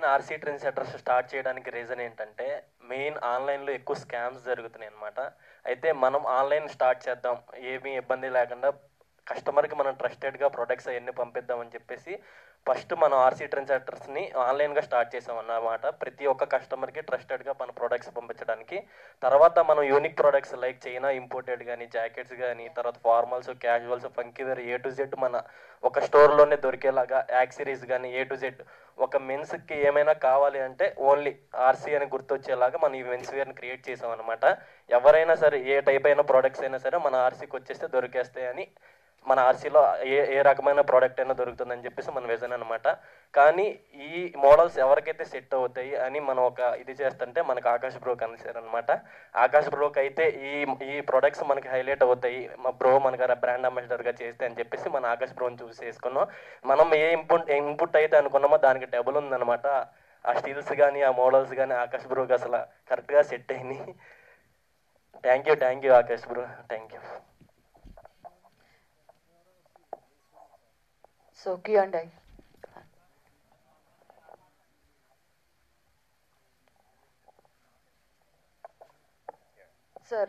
Main RC trend setters start చేయడానికి reason ఏంటంటే main ఆన్లైన్లో ఎక్కువ స్కామ్స్ జరుగుతున్నాయి అనమాట. అయితే మనం ఆన్లైన్ స్టార్ట్ చేద్దాం, ఏమీ ఇబ్బంది లేకుండా కస్టమర్కి మనం ట్రస్టెడ్గా ప్రొడక్ట్స్ అవన్నీ పంపిద్దామని చెప్పేసి ఫస్ట్ మనం ఆర్సీ ట్రెండ్ సెటర్స్ని ఆన్లైన్గా స్టార్ట్ చేసాం అన్నమాట. ప్రతి ఒక్క కస్టమర్కి ట్రస్టెడ్గా మన ప్రొడక్ట్స్ పంపించడానికి. తర్వాత మనం unique products like China imported కానీ, జాకెట్స్ కానీ, తర్వాత formals, casuals, funky wear A to Z మన ఒక స్టోర్లోనే దొరికేలాగా యాక్సరీస్ కానీ ఏ టు జెడ్ ఒక మెన్స్కి ఏమైనా కావాలి అంటే ఓన్లీ ఆర్సీ అని గుర్తొచ్చేలాగా మనం ఈ మెన్స్ వేర్ని క్రియేట్ చేసాం అనమాట. ఎవరైనా సరే ఏ టైప్ అయిన ప్రోడక్ట్స్ అయినా సరే మన ఆర్సీకి వచ్చేస్తే దొరికేస్తాయని, మన ఆర్సీలో ఏ రకమైన ప్రోడక్ట్ అయినా దొరుకుతుందని చెప్పేసి మన విజన్ అనమాట. కానీ ఈ మోడల్స్ ఎవరికైతే సెట్ అవుతాయి అని మనం ఒక ఇది చేస్తుంటే మనకు ఆకాష్ బ్రో కనిసారనమాట. ఆకాష్ బ్రోకి అయితే ఈ ఈ ప్రొడక్ట్స్ మనకి హైలైట్ అవుతాయి, మా బ్రో మనకు బ్రాండ్ అంబాసిడర్గా చేస్తే అని చెప్పేసి మన ఆకాష్ బ్రోని చూస్ చేసుకున్నాం. మనం ఏ ఇన్పుట్ అయితే అనుకున్నామో దానికి డబుల్ ఉందన్నమాట. ఆ స్టిల్స్ కానీ ఆ మోడల్స్ కానీ ఆకాష్ బ్రోకి అసలు కరెక్ట్గా సెట్ అయినాయి. Thank you Akash bro, thank you. So Q&A. Sir,